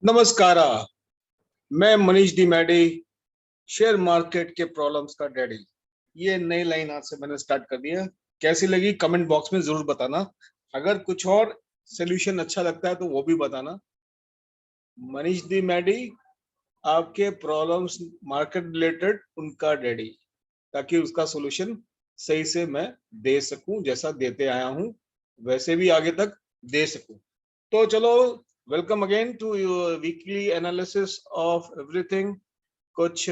नमस्कार। मैं Manish दिमाड़ी, share market के प्रॉब्लम्स का डैडी। ये नई लाइन आज से मैंने स्टार्ट कर दी है। कैसी लगी कमेंट बॉक्स में जरूर बताना। अगर कुछ और सोल्यूशन अच्छा लगता है तो वो भी बताना। मनीष दिमाड़ी, आपके प्रॉब्लम्स मार्केट रिलेटेड, उनका डैडी, ताकि उसका सोल्यूशन सही से मैं दे सकूं, जैसा देते आया हूं वैसे भी आगे तक दे सकूं। तो चलो, welcome again to weekly analysis of everything. कुछ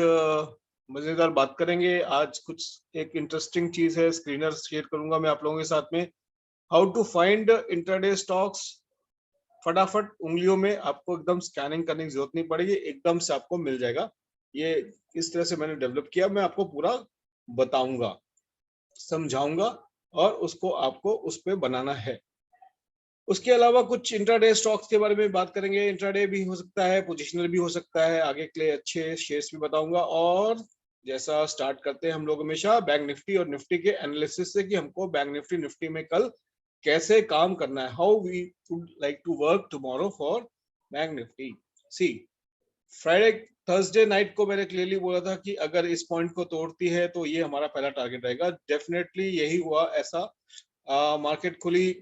मजेदार बात करेंगे आज। कुछ एक इंटरेस्टिंग चीज है, स्क्रीनर शेयर करूंगा मैं आप लोगों के साथ में। How to find intraday stocks. फटाफट उंगलियों में, आपको एकदम स्कैनिंग करने की जरूरत नहीं पड़ेगी, एकदम से आपको मिल जाएगा। ये इस तरह से मैंने डेवलप किया, मैं आपको पूरा बताऊंगा, समझाऊंगा, और उसको आपको उस पर बनाना है। उसके अलावा कुछ इंट्राडे स्टॉक्स के बारे में बात करेंगे। इंट्राडे भी हो सकता है, पोजिशनल भी हो सकता है, आगे के लिए अच्छे शेयर्स भी बताऊंगा। और जैसा स्टार्ट करते हैं हम लोग हमेशा बैंक निफ्टी और निफ्टी के एनालिसिस से, कि हमको बैंक निफ्टी निफ्टी में कल कैसे काम करना है, how we would like to work tomorrow for bank Nifty. See, Friday Thursday night को मैंने क्लियरली बोला था कि अगर इस पॉइंट को तोड़ती है तो ये हमारा पहला टारगेट रहेगा। डेफिनेटली यही हुआ। ऐसा मार्केट खुली,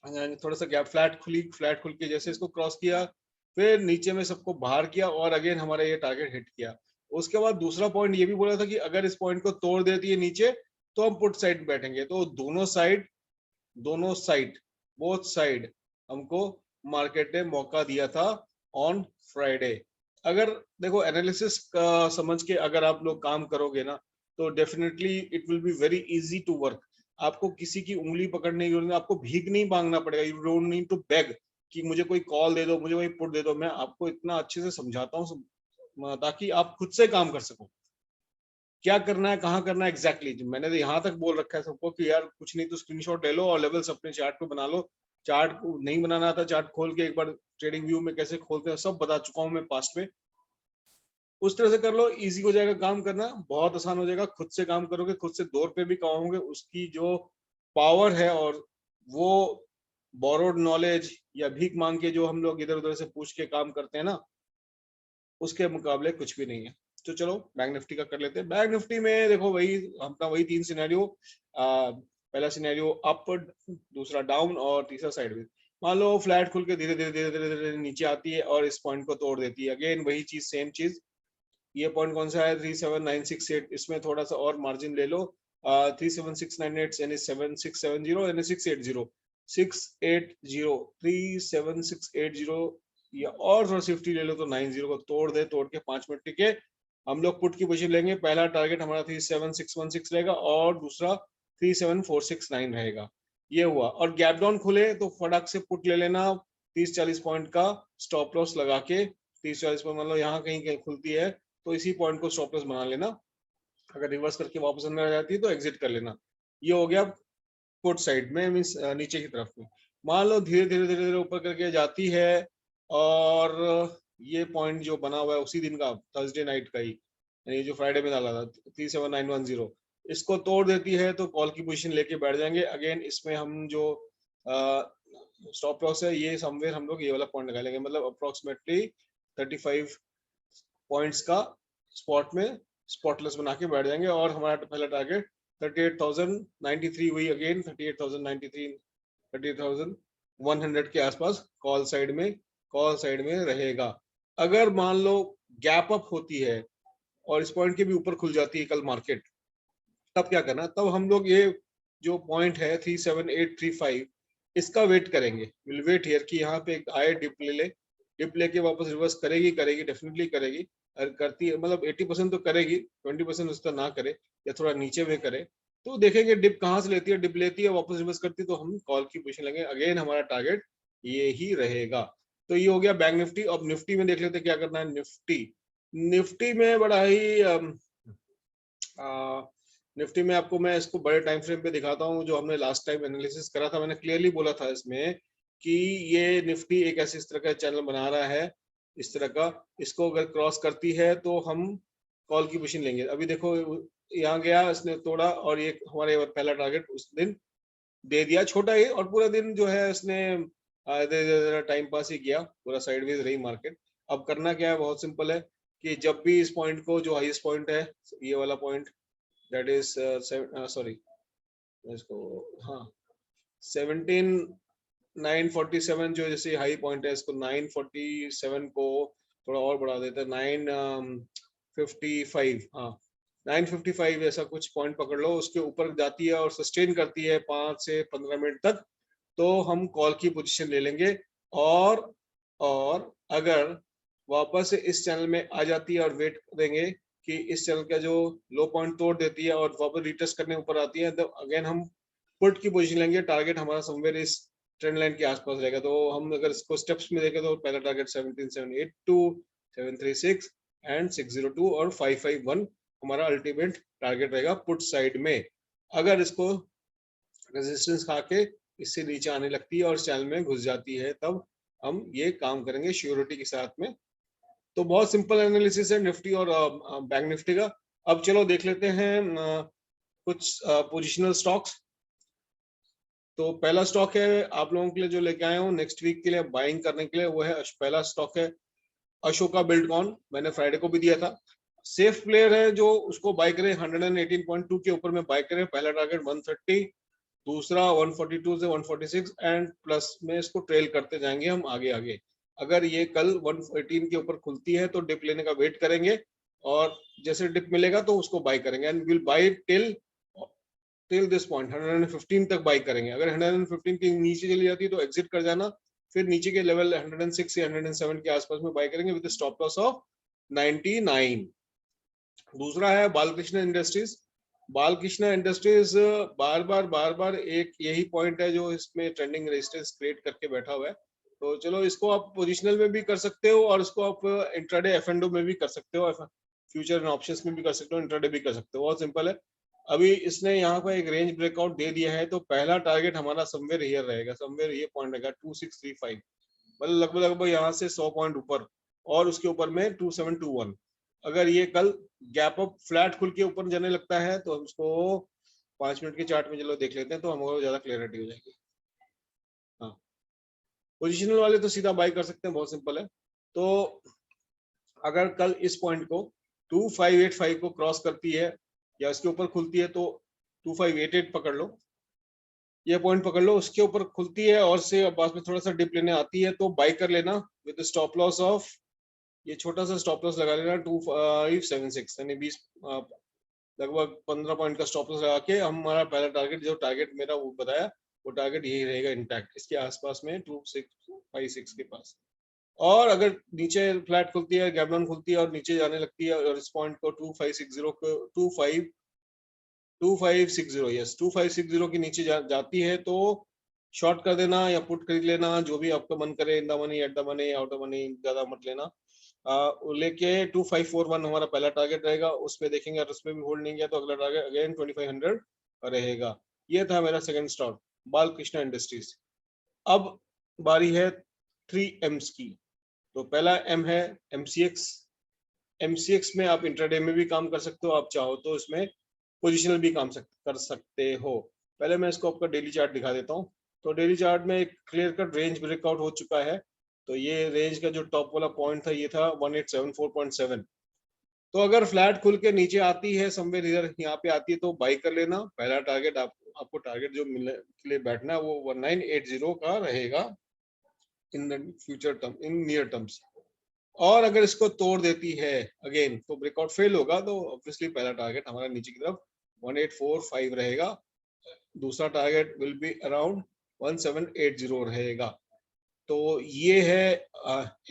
थोड़ा सा गैप, फ्लैट खुल के जैसे इसको क्रॉस किया, फिर नीचे में सबको बाहर किया और अगेन हमारा ये टारगेट हिट किया। उसके बाद दूसरा पॉइंट ये भी बोला था कि अगर इस पॉइंट को तोड़ देती है नीचे तो हम पुट साइड बैठेंगे। तो दोनों साइड बोथ साइड हमको मार्केट ने मौका दिया था ऑन फ्राइडे। अगर देखो, एनालिसिस का समझ के अगर आप लोग काम करोगे ना, तो definitely it will be very easy to work. आपको किसी की उंगली पकड़ने की जरूरत नहीं, आपको भीख नहीं मांगना पड़ेगा। You don't need to beg कि मुझे कोई कॉल दे दो, मुझे कोई पुट दे दो। मैं आपको इतना अच्छे से समझाता हूँ ताकि आप खुद से काम कर सको। क्या करना है, कहाँ करना है एग्जैक्टली मैंने तो यहाँ तक बोल रखा है सबको कि यार कुछ नहीं तो स्क्रीनशॉट ले लो और लेवल्स अपने चार्ट पे बना लो। चार्ट को नहीं बनाना आता, चार्ट खोल के एक बार ट्रेडिंग व्यू में कैसे खोलते हैं सब बता चुका हूँ मैं पास्ट में। उस तरह से कर लो, इजी हो जाएगा। काम करना बहुत आसान हो जाएगा। खुद से काम करोगे, खुद से 2 रुपए भी कमाओगे, उसकी जो पावर है, और वो बोरोड नॉलेज या भीख मांग के जो हम लोग इधर उधर से पूछ के काम करते हैं ना, उसके मुकाबले कुछ भी नहीं है। तो चलो बैंक निफ्टी का कर लेते हैं। बैंक निफ्टी में देखो, वही अपना वही 3 सिनेरियो। पहला सिनेरियो अप, दूसरा डाउन और तीसरा साइडवेज। मान लो फ्लैट खुल के धीरे धीरे धीरे धीरे धीरे नीचे आती है और इस पॉइंट को तोड़ देती है। अगेन वही चीज, सेम चीज। ये पॉइंट कौन सा है? 37968। इसमें थोड़ा सा और मार्जिन ले लो। 37698 यानी 7670 यानी 680, 680, 37680, या और थोड़ा सेफ्टी ले लो तो 90 को तोड़ दे। तोड़ के 5 मिनट टिके, हम लोग पुट की पोजीशन लेंगे। पहला टारगेट हमारा 37616 रहेगा और दूसरा 37469 रहेगा। ये हुआ। और गैप डाउन खुले तो फटाक से पुट ले लेना 30-40 पॉइंट का स्टॉप लॉस लगा के। 30-40 पर मतलब यहाँ कहीं कहीं खुलती है तो इसी पॉइंट को स्टॉप लॉस बना लेना। अगर रिवर्स करके वापस अंदर आ जाती है तो एग्जिट कर लेना। ये हो गया पुट साइड में, मीन्स नीचे की तरफ में। मान लो धीरे धीरे धीरे धीरे ऊपर करके जाती है और ये पॉइंट जो बना हुआ है उसी दिन का, थर्सडे नाइट का ही, यानी जो फ्राइडे में डाला था 37910, इसको तोड़ देती है तो कॉल की पोजीशन लेके बैठ जाएंगे। अगेन इसमें हम जो स्टॉप लॉस है, ये समवेयर हम लोग ये वाला पॉइंट लगा लेंगे, मतलब अप्रोक्सीमेटली 35 पॉइंट्स का स्पॉट में स्पॉटलेस बना के बैठ जाएंगे। और हमारा पहला टारगेट 38,093, वही अगेन 38,093, 38,100 के आसपास कॉल साइड में रहेगा। अगर मान लो गैप अप होती है और इस पॉइंट के भी ऊपर खुल जाती है कल मार्केट, तब क्या करना? तब हम लोग ये जो पॉइंट है 37835, इसका वेट करेंगे। विल वेट हियर कि यहाँ पे एक आए, डिप ले ले, डिप लेके वापस रिवर्स करेगी, डेफिनेटली करेगी। और करती है मतलब 80% तो करेगी, 20% उसका ना करे या थोड़ा नीचे में करे तो देखेंगे डिप कहाँ से लेती है। डिप लेती है वापस रिवर्स करती है तो हम कॉल की पोजीशन लेंगे। अगेन हमारा टारगेट ये ही रहेगा। तो ये हो गया बैंक निफ्टी। अब निफ्टी में देख लेते क्या करना है। निफ्टी में बड़ा ही निफ्टी में आपको मैं इसको बड़े टाइम फ्रेम पे दिखाता हूँ। जो हमने लास्ट टाइम एनालिसिस करा था, मैंने क्लियरली बोला था इसमें कि ये निफ्टी एक ऐसे इस तरह का चैनल बना रहा है, इस तरह का। इसको अगर क्रॉस करती है तो हम कॉल की पोजीशन लेंगे। अभी देखो यहाँ गया, इसने तोड़ा और ये हमारे पहला टारगेट उस दिन दे दिया, छोटा ही, और पूरा दिन जो है इसने टाइम पास ही किया, पूरा साइडवेज रही मार्केट। अब करना क्या है, बहुत सिंपल है कि जब भी इस पॉइंट को, जो हाईएस्ट पॉइंट है ये वाला पॉइंट, दैट इज सॉरी इसको, हाँ 17,947 जो जैसे हाई पॉइंट है, इसको 947 को थोड़ा और बढ़ा देते हैं, 955, हाँ 955 ऐसा कुछ पॉइंट पकड़ लो, उसके ऊपर जाती है और सस्टेन करती है 5 से 15 मिनट तक, तो हम कॉल की पोजीशन ले लेंगे। और अगर वापस से इस चैनल में आ जाती है और वेट करेंगे कि इस चैनल का जो लो पॉइंट तोड़ देती है और वापस रिटेस्ट करने ऊपर आती है, तो अगेन हम पुट की पोजीशन लेंगे। टारगेट हमारा समवेयर इस ट्रेंड लाइन के आसपास रहेगा। तो हम अगर इसको स्टेप्स में देखें तो पहला टारगेट 17,782, 736 एंड 602 और 551 हमारा अल्टीमेट टारगेट रहेगा पुट साइड में। अगर इसको रेजिस्टेंस खा के इससे नीचे आने लगती है और चैनल में घुस जाती है, तब हम ये काम करेंगे श्योरिटी के साथ में। तो बहुत सिंपल एनालिसिस है निफ्टी और बैंक निफ्टी का। अब चलो देख लेते हैं कुछ पोजिशनल स्टॉक्स। तो पहला स्टॉक है आप लोगों के लिए जो लेके आए हूँ नेक्स्ट वीक के लिए बाइंग करने के लिए, वो है पहला स्टॉक है अशोका बिल्डकॉन। मैंने फ्राइडे को भी दिया था। सेफ प्लेयर है, जो उसको बाय करें 118.2 के ऊपर में बाय करें। पहला टारगेट 130, दूसरा 142 से 146 एंड प्लस में इसको ट्रेल करते जाएंगे हम आगे आगे। अगर ये कल 118 के ऊपर खुलती है तो डिप लेने का वेट करेंगे, और जैसे डिप मिलेगा तो उसको बाय करेंगे and will buy till this point 115 तक बाय करेंगे। अगर 115 के नीचे चली जाती है तो एग्जिट कर जाना, फिर नीचे के लेवल 106 या 107 के आसपास में बाय करेंगे विद स्टॉप लॉस ऑफ 99। दूसरा है बालकृष्ण इंडस्ट्रीज। बालकृष्ण इंडस्ट्रीज बार बार एक यही पॉइंट है जो इसमें ट्रेंडिंग रेजिस्टेंस क्रिएट करके बैठा हुआ है। तो चलो इसको आप पोजिशनल में भी कर सकते हो और इसको आप इंट्राडे एफ&ओ में भी कर सकते हो, फ्यूचर एंड ऑप्शंस में भी कर सकते हो, इंट्राडे भी कर सकते हो। बहुत सिंपल है। अभी इसने यहाँ पर एक रेंज ब्रेकआउट दे दिया है, तो पहला टारगेट हमारा समवेयर हियर रहेगा, समवेयर ये पॉइंट रहेगा 2635, मतलब लगभग यहाँ से 100 पॉइंट ऊपर, और उसके ऊपर में 2721। अगर ये कल गैप अप फ्लैट खुल के ऊपर जाने लगता है तो हम उसको 5 मिनट के चार्ट में चलो देख लेते हैं, तो हमको ज्यादा क्लियरिटी हो जाएगी। हाँ, पोजिशनल वाले तो सीधा बाय कर सकते हैं, बहुत सिंपल है। तो अगर कल इस पॉइंट को 2585 को क्रॉस करती है या इसके ऊपर खुलती है तो 2588 पकड़ लो, ये पॉइंट पकड़ लो, उसके ऊपर खुलती है और से बाद में थोड़ा सा डिप लेने आती है तो बाय कर लेना विद स्टॉप लॉस ऑफ, ये छोटा सा स्टॉप लॉस लगा लेना 2576, यानी 20 लगभग 15 पॉइंट का स्टॉप लॉस लगा के हमारा पहला टारगेट, जो टारगेट मेरा वो बताया, वो टारगेट यही रहेगा इंटैक्ट, इसके आसपास में 2656 के पास। और अगर नीचे फ्लैट खुलती है, गैप डाउन खुलती है और नीचे जाने लगती है और इस पॉइंट को 2560 को 2560 यस 2560 के नीचे जाती है तो शॉर्ट कर देना या पुट खरीद लेना, जो भी आपका मन करे, in the money, at the money, out the money, ज्यादा मत लेना। लेके 2541 हमारा पहला टारगेट रहेगा, उसमें देखेंगे और उसमें भी होल्ड नहीं किया तो अगला टारगेट अगेन 2500 रहेगा। ये था मेरा सेकंड स्टॉक बालकृष्ण इंडस्ट्रीज। अब बारी है 3Ms की। तो पहला M है MCX। MCX में आप इंट्राडे में भी काम कर सकते हो, आप चाहो तो इसमें पोजिशनल भी काम कर सकते हो। पहले मैं इसको आपका डेली चार्ट दिखा देता हूँ। तो डेली चार्ट में एक क्लियर कट रेंज ब्रेकआउट हो चुका है। तो ये रेंज का जो टॉप वाला पॉइंट था ये था 1874.7। तो अगर फ्लैट खुल के नीचे आती है समवेयर इधर यहाँ पे आती है तो बाई कर लेना। पहला टारगेट आपको टारगेट जो मिलने के लिए बैठना है वो 1980 का रहेगा in future term, in near terms. और अगर इसको तोड़ देती है अगेन तो ब्रेकआउट फेल होगा, तो ऑब्वियसली पहला टारगेट हमारा नीचे की तरफ 1845 रहेगा, दूसरा टारगेट विल बी अराउंड 1780 रहेगा। तो ये है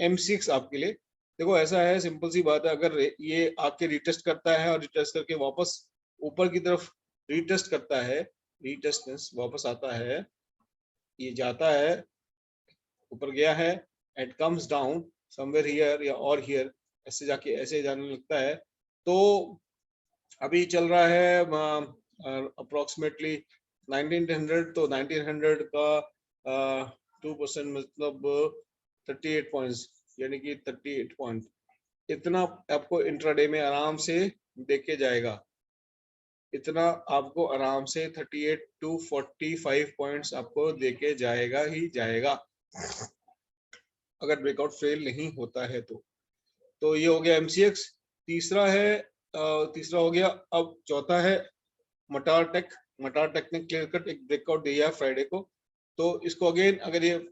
M6 आपके लिए। देखो ऐसा है, सिंपल सी बात है, अगर ये आके रिटेस्ट करता है और रिटेस्ट करके वापस ऊपर की तरफ रिटेस्ट करता है, रिटेस्ट वापस आता है, ये जाता है ऊपर गया है and comes down somewhere here या और हियर, ऐसे जाके ऐसे जाने लगता है, तो अभी चल रहा है अप्रोक्सीमेटली 1900, तो 1900 का 2% मतलब 38 पॉइंट्स, यानी कि 38 पॉइंट, इतना आपको इंट्राडे में आराम से देके जाएगा, इतना आपको आराम से 38 to 45 पॉइंट्स आपको देके जाएगा ही जाएगा। अगर ब्रेकआउट फेल नहीं होता है तो ये हो गया एमसीएक्स। तीसरा है तीसरा हो गया। अब चौथा है मटार टेक। मटार टेक ने क्लियर कट एक ब्रेकआउट दिया है फ्राइडे को, तो इसको अगेन अगर ये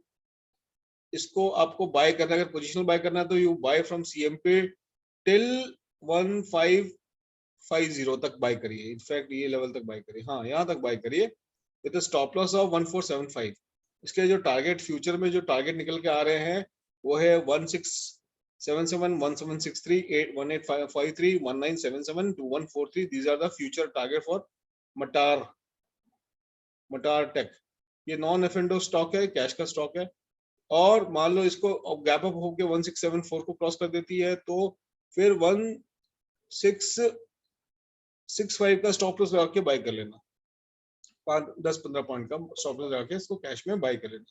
इसको आपको बाय करना है, अगर पोजिशनल बाय करना है तो you buy from CMP till 1550 तक बाय करिए। इनफैक्ट ये लेवल तक बाय करिए, हाँ यहाँ तक बाय करिए विद स्टॉप लॉस ऑफ 1475। इसके जो टारगेट फ्यूचर में जो टारगेट निकल के आ रहे हैं वो है 1677, 1763, 1853, 1977 to 143। These are the future target for मटार टेक। ये नॉन एफएनडो स्टॉक है, कैश का स्टॉक है। और मान लो इसको गैप अप होकर 1674 को क्रॉस कर देती है तो फिर 1665 का स्टॉप लॉस लगा के बाय कर लेना, 10-15 पॉइंट का स्टॉप लॉस लगा के इसको कैश में बाय कर लेना।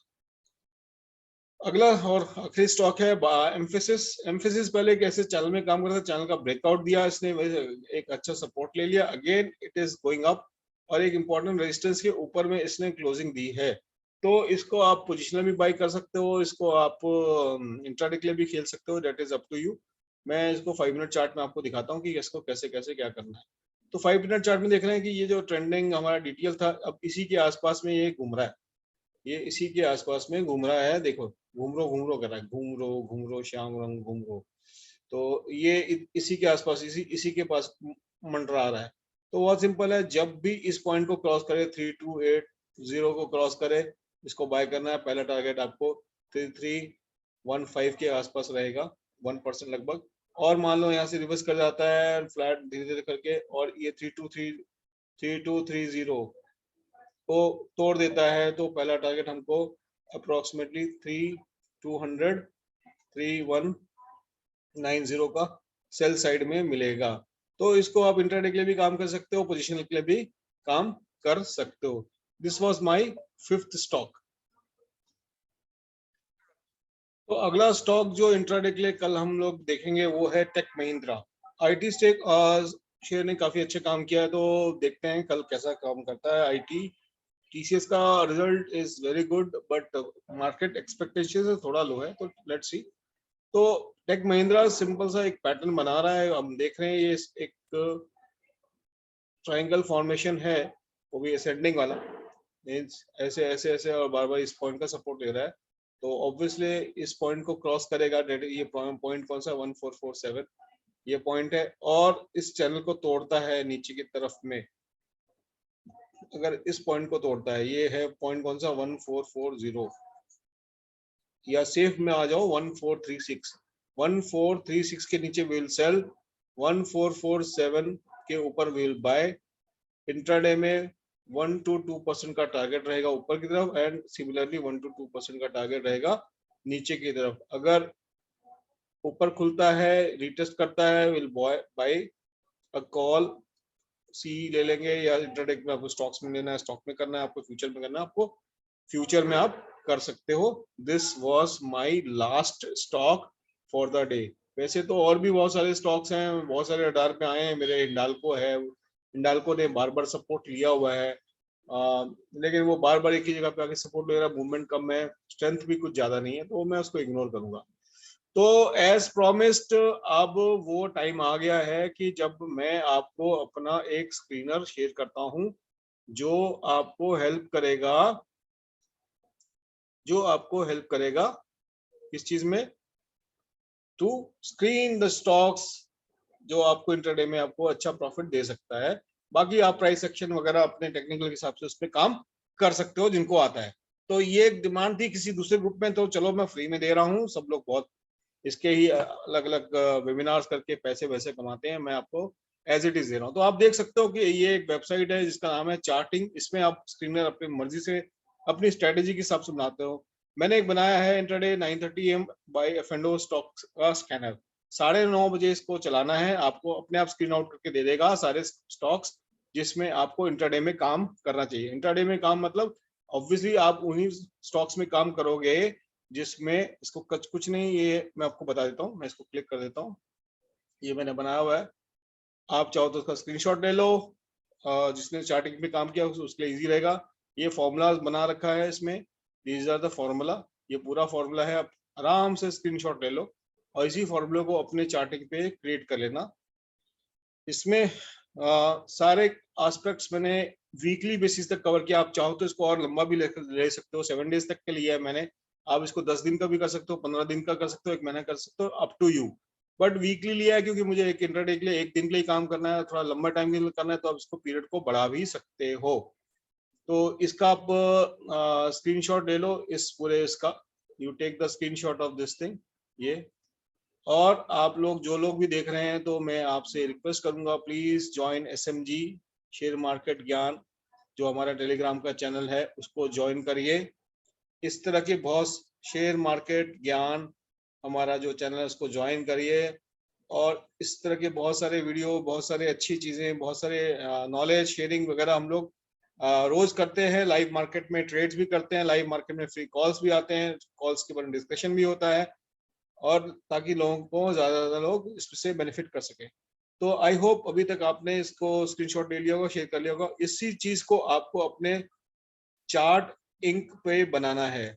अगला और आखिरी स्टॉक है एम्फेसिस। एम्फेसिस पहले एक ऐसे चैनल में काम करता था, चैनल का ब्रेकआउट दिया इसने, एक अच्छा सपोर्ट ले लिया, again it is going up और एक इंपॉर्टेंट रेजिस्टेंस के ऊपर में इसने क्लोजिंग दी है। तो इसको आप पोजिशनल भी बाय कर सकते हो, इसको आप इंट्राडे के लिए भी खेल सकते हो, that is up to you. मैं इसको 5 मिनट चार्ट में आपको दिखाता हूँ कि इसको कैसे कैसे क्या करना है। तो 5 मिनट चार्ट में देख रहे हैं कि ये जो ट्रेंडिंग हमारा डीटीएल था, अब इसी के आसपास में ये घूम रहा है, ये इसी के आसपास में घूम रहा है। देखो घूम रो कर रहा है, घूम रो श्याम रंग घूम रो। तो ये इसी के आसपास इसी के पास मंडरा रहा है। तो बहुत सिंपल है, जब भी इस पॉइंट को क्रॉस करे 3280 को क्रॉस करे, इसको बाय करना है। पहला टारगेट आपको 3315 के आसपास रहेगा, 1% लगभग। और मान लो यहाँ से रिवर्स कर जाता है फ्लैट धीरे धीरे करके और ये 3230 को तोड़ देता है तो पहला टारगेट हमको अप्रोक्सीमेटली 3190 का सेल साइड में मिलेगा। तो इसको आप इंट्राडे के लिए भी काम कर सकते हो, पोजिशनल के लिए भी काम कर सकते हो। This was my 5th stock. तो अगला स्टॉक जो इंट्राडे के लिए कल हम लोग देखेंगे वो है Tech Mahindra. IT stake share ने काफी अच्छे काम किया है, तो देखते हैं कल कैसा काम करता है आईटी। टीसीएस का result is very good but market expectation से थोड़ा लो है, तो लेट्स सी। तो टेक महिंद्रा सिंपल सा एक पैटर्न बना रहा है, हम देख रहे हैं ये एक ट्रायंगल फॉर्मेशन है, वो भी असेंडिंग वाला, मींस ऐसे ऐसे ऐसे और बार बार इस पॉइंट का सपोर्ट ले रहा है। तो ऑब्वियसली इस पॉइंट को क्रॉस करेगा। ये पॉइंट कौन सा 1447 ये पॉइंट है, और इस चैनल को तोड़ता है नीचे की तरफ में। अगर इस पॉइंट को तोड़ता है, ये है पॉइंट कौन सा 1440, या सेफ में आ जाओ 1436। 1436 के नीचे विल सेल, 1447 के ऊपर विल बाय। इंट्राडे में 1 to 2% का टारगेट रहेगा ऊपर की तरफ एंड सिमिलरली 1 to 2% का टारगेट रहेगा नीचे की तरफ। अगर ऊपर खुलता है, रिटेस्ट करता है, विल बाय अ कॉल सी ले लेंगे, या इंट्राडे में आपको स्टॉक्स में लेना है, स्टॉक में करना है, आपको फ्यूचर में करना है, आपको फ्यूचर में आप कर सकते हो। This was my last stock for the day. वैसे तो और भी बहुत सारे स्टॉक्स हैं, बहुत सारे रडार पे आए हैं मेरे। हिंडाल्को है, हिंडाल्को ने बार बार सपोर्ट लिया हुआ है, लेकिन वो बार बार एक ही जगह पे आके सपोर्ट ले रहा है, मूवमेंट कम है, स्ट्रेंथ भी कुछ ज्यादा नहीं है, तो मैं उसको इग्नोर करूंगा। तो एज प्रॉमिस्ड अब वो टाइम आ गया है कि जब मैं आपको अपना एक स्क्रीनर शेयर करता हूं जो आपको हेल्प करेगा, किस चीज में, टू स्क्रीन द स्टॉक्स जो आपको इंट्राडे में आपको अच्छा प्रॉफिट दे सकता है। बाकी आप प्राइस एक्शन वगैरह अपने टेक्निकल हिसाब से उस पर काम कर सकते हो जिनको आता है। तो ये एक डिमांड थी किसी दूसरे ग्रुप में, तो चलो मैं फ्री में दे रहा हूँ। सब लोग बहुत इसके ही अलग अलग वेबिनार्स करके पैसे वैसे कमाते हैं, मैं आपको एज इट इज दे रहा हूँ। तो आप देख सकते हो कि ये एक वेबसाइट है जिसका नाम है चार्टिंग। इसमें आप स्क्रीनर अपनी मर्जी से अपनी स्ट्रेटेजी के हिसाब से बनाते हो। मैंने एक बनाया है इंट्राडे 9:30 AM बाय एफएनडो स्टॉक का स्कैनर। 9:30 बजे इसको चलाना है, आपको अपने आप स्क्रीन आउट करके दे देगा सारे स्टॉक्स जिसमें आपको इंट्राडे में काम करना चाहिए। इंट्राडे में काम मतलब ऑब्वियसली आप उन्हीं स्टॉक्स में काम करोगे जिसमें इसको कुछ नहीं। ये मैं आपको बता देता हूँ, मैं इसको क्लिक कर देता हूँ, ये मैंने बनाया हुआ है। आप चाहो तो उसका स्क्रीनशॉट ले लो, जिसने चार्टिंग में काम किया उसके लिए इजी रहेगा। ये फॉर्मूला बना रखा है इसमें, दीज आर द फॉर्मूला। ये पूरा फॉर्मूला है, आप आराम से स्क्रीनशॉट ले लो और इसी फॉर्मूले को अपने चार्टिंग पे क्रिएट कर लेना। इसमें सारे एस्पेक्ट्स मैंने वीकली बेसिस तक कवर किया। आप चाहो तो इसको और लंबा भी ले सकते हो, 7 डेज तक के लिए है मैंने। आप इसको 10 दिन का भी कर सकते हो, 15 दिन का कर सकते हो, 1 महीना कर सकते हो, up to you. But weekly लिया है क्योंकि मुझे एक इंटरडे के लिए, 1 दिन के लिए काम करना है, थोड़ा लंबा टाइम के लिए करना है, तो आप इसको पीरियड को बढ़ा भी सकते हो। तो इसका आप स्क्रीनशॉट ले लो इस पूरे इसका, you take the screenshot of this thing ये। और आप लोग जो लोग भी देख रहे हैं, तो मैं आपसे रिक्वेस्ट करूंगा, please join SMG share market ज्ञान, जो हमारा टेलीग्राम का चैनल है, उसको ज्वाइन करिए। इस तरह के बहुत शेयर मार्केट ज्ञान हमारा जो चैनल है उसको ज्वाइन करिए। और इस तरह के बहुत सारे वीडियो, बहुत सारे अच्छी चीजें, बहुत सारे नॉलेज शेयरिंग वगैरह हम लोग रोज करते हैं। लाइव मार्केट में ट्रेड्स भी करते हैं, लाइव मार्केट में फ्री कॉल्स भी आते हैं, कॉल्स के बारे में डिस्कशन भी होता है, और ताकि लोगों को ज्यादा लोग इससे बेनिफिट कर सके। तो आई होप अभी तक आपने इसको स्क्रीनशॉट ले लिया होगा, शेयर कर लिया होगा। इसी चीज को आपको अपने चार्ट इंक पे बनाना है,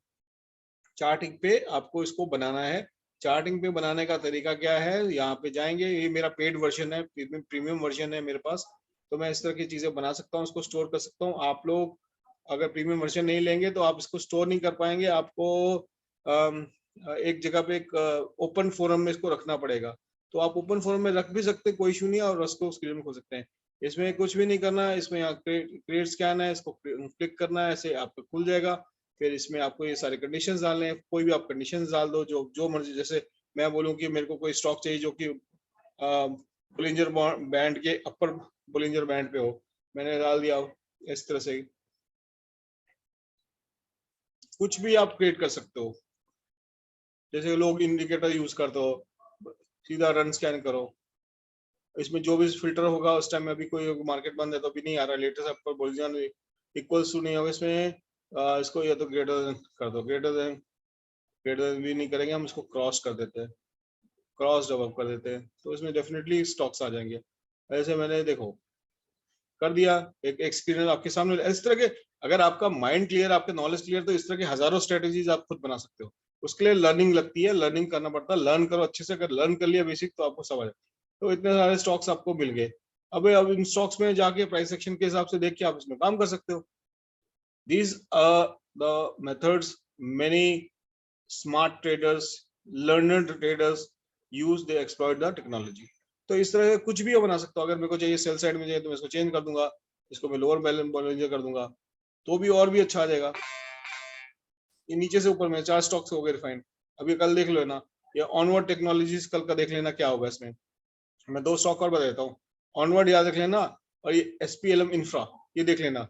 चार्ट इंक पे आपको इसको बनाना है। चार्ट इंक पे बनाने का तरीका क्या है, यहाँ पे जाएंगे, ये मेरा पेड वर्जन है, प्रीमियम वर्जन है मेरे पास, तो मैं इस तरह की चीजें बना सकता हूँ, उसको स्टोर कर सकता हूँ। आप लोग अगर प्रीमियम वर्जन नहीं लेंगे तो आप इसको स्टोर नहीं कर पाएंगे, आपको एक जगह पे एक ओपन फोरम में इसको रखना पड़ेगा। तो आप ओपन फोरम में रख भी सकते हैं, कोई इशू नहीं है, और उसको स्क्रीन में खोल सकते हैं। इसमें कुछ भी नहीं करना है, इसमें यहाँ क्रिएट स्कैन है, इसको क्लिक करना है, ऐसे आपको खुल जाएगा। फिर इसमें आपको ये सारे कंडीशंस डालने हैं, कोई भी आप कंडीशंस डाल दो, जो जो मर्जी। जैसे मैं बोलूँ कि मेरे को कोई स्टॉक चाहिए जो कि बोलिंजर बैंड के अपर बोलिंजर बैंड पे हो, मैंने डाल दिया इस तरह से। कुछ भी आप क्रिएट कर सकते हो, जैसे लोग इंडिकेटर यूज करते हो, सीधा रन स्कैन करो। इसमें जो भी फिल्टर होगा उस टाइम में, अभी कोई मार्केट बंद है तो अभी नहीं आ रहा latest upper Bollinger equals to नहीं होगा इसमें, इसको या तो ग्रेटर देन कर दो, ग्रेटर देन भी नहीं करेंगे हम, इसको क्रॉस कर देते हैं, क्रॉस डेवलप कर देते हैं, तो इसमें डेफिनेटली स्टॉक्स आ जाएंगे। ऐसे मैंने देखो कर दिया, एक स्क्रीन आपके सामने। इस तरह के, अगर आपका माइंड क्लियर, आपके नॉलेज क्लियर, तो इस तरह के हजारों स्ट्रेटेजीज आप खुद बना सकते हो। उसके लिए लर्निंग लगती है, लर्निंग करना पड़ता है, लर्न करो अच्छे से। अगर लर्न कर लिया बेसिक तो आपको समझ। तो इतने सारे स्टॉक्स आपको मिल गए, अब इन स्टॉक्स में जाके प्राइस सेक्शन के हिसाब से देख के आप इसमें काम कर सकते हो। These are the methods many smart traders, learned traders use, they exploit the technology. तो इस तरह कुछ भी बना सकता हूँ। अगर मेरे को चाहिए सेल साइड में चाहिए तो मैं इसको चेंज कर दूंगा, इसको मैं लोअर बैलेंस बॉलिंजर कर दूंगा, तो भी और भी अच्छा आ जाएगा। ये नीचे से ऊपर में 4 स्टॉक्स हो गए रिफाइंड। अभी कल देख लो ना, ये ऑनवर्ड टेक्नोलॉजीज कल का देख लेना क्या होगा इसमें। मैं 2 स्टॉक और बता देता हूँ। ऑनवर्ड याद रख लेना, और ये SPLM इंफ्रा ये देख लेना,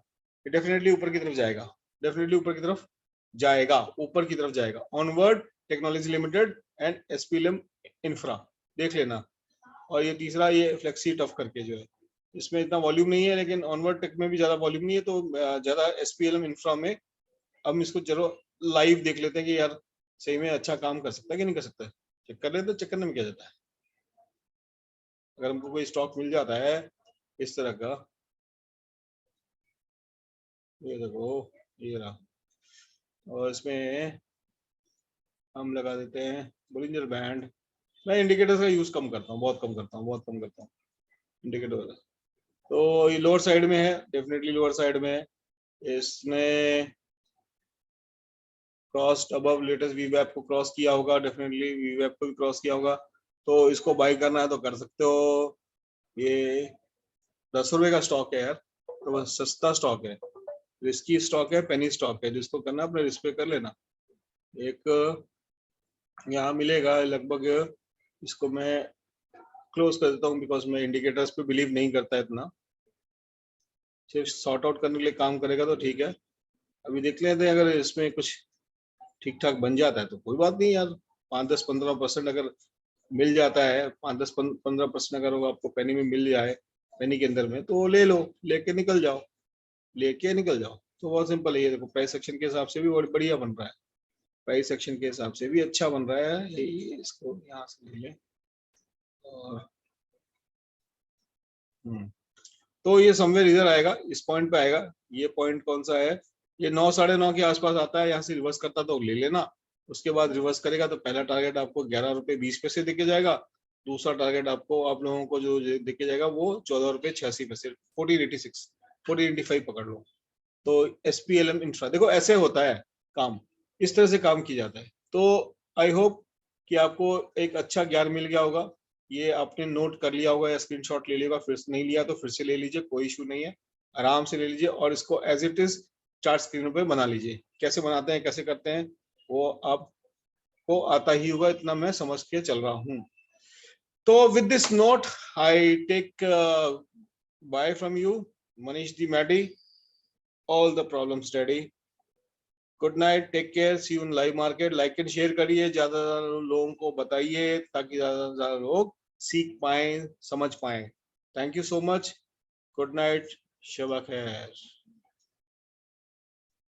ये डेफिनेटली ऊपर की तरफ जाएगा, डेफिनेटली ऊपर की तरफ जाएगा, ऊपर की तरफ जाएगा। Onward technology limited and SPLM infra देख लेना। और ये तीसरा, ये फ्लेक्सी टफ करके जो है, इसमें इतना वॉल्यूम नहीं है, लेकिन ऑनवर्ड टेक में भी ज्यादा वॉल्यूम नहीं है, तो ज्यादा SPLM इंफ्रा में हम इसको जरूर लाइव देख लेते हैं कि यार सही में अच्छा काम कर सकता है कि नहीं कर सकता है। चेक कर लेते, तो चेक करने में क्या जाता है। अगर हमको कोई स्टॉक मिल जाता है इस तरह का, ये देखो ये रहा, और इसमें हम लगा देते हैं बोलिंजर बैंड। मैं इंडिकेटर्स का यूज कम करता हूँ, बहुत कम करता हूँ, बहुत कम करता हूँ इंडिकेटर। तो ये लोअर साइड में है, डेफिनेटली लोअर साइड में है। इसने क्रॉस्ड अबव लेटेस्ट वीवैप को क्रॉस किया होगा, डेफिनेटली वीवैप को भी क्रॉस किया होगा, तो इसको बाय करना है तो कर सकते हो। ये 10 रुपए का स्टॉक है यार, तो बस सस्ता स्टॉक है, रिस्की स्टॉक है, पेनी स्टॉक है, जिसको करना अपने रिस्क पे कर लेना। एक यहाँ मिलेगा लगभग, इसको मैं क्लोज कर देता हूँ, बिकॉज मैं इंडिकेटर्स पे बिलीव नहीं करता इतना, सिर्फ सॉर्ट आउट करने के लिए काम करेगा तो ठीक है। अभी देख लेते हैं, अगर इसमें कुछ ठीक ठाक बन जाता है तो कोई बात नहीं यार, 5-10-15% अगर मिल जाता है, 5-10-15% अगर वो आपको पेनी में मिल जाए, पेनी के अंदर में, तो ले लो, लेके निकल जाओ, लेके निकल जाओ। तो बहुत सिंपल है। ये देखो प्राइस सेक्शन के हिसाब से भी बढ़िया बन रहा है, प्राइस सेक्शन के हिसाब से भी अच्छा बन रहा है। ये इसको यहाँ से ले लें, और तो ये समवेयर इधर आएगा, इस पॉइंट पे आएगा। ये पॉइंट कौन सा है, ये 9 साढ़े 9 के आसपास आता है, यहाँ से रिवर्स करता तो ले लेना, उसके बाद रिवर्स करेगा तो पहला टारगेट आपको 11 रुपए 20 पैसे दिखे जाएगा, दूसरा टारगेट आपको आप लोगों को जो दिखे जाएगा वो 14 रुपए 86 पैसे 1486 1485 पकड़ लो। तो SPLM इंफ्रा देखो ऐसे होता है काम, इस तरह से काम किया जाता है। तो आई होप कि आपको एक अच्छा ज्ञान मिल गया होगा, ये आपने नोट कर लिया होगा या स्क्रीनशॉट ले लिया, फिर नहीं लिया तो फिर से ले लीजिए, कोई इशू नहीं है, आराम से ले लीजिए और इसको as it is chart screen पे बना लीजिए। कैसे बनाते हैं कैसे करते हैं वो आपको आता ही होगा, इतना मैं समझ के चल रहा हूँ। तो with this note I take bye from you, Manish दी Maddy, all the problems steady. Good night, take care, see you in live market. Like and share करिए, ज्यादा लोगों को बताइए ताकि ज्यादा से ज्यादा लोग सीख पाए समझ पाए। Thank you so much, good night, शबा खैर।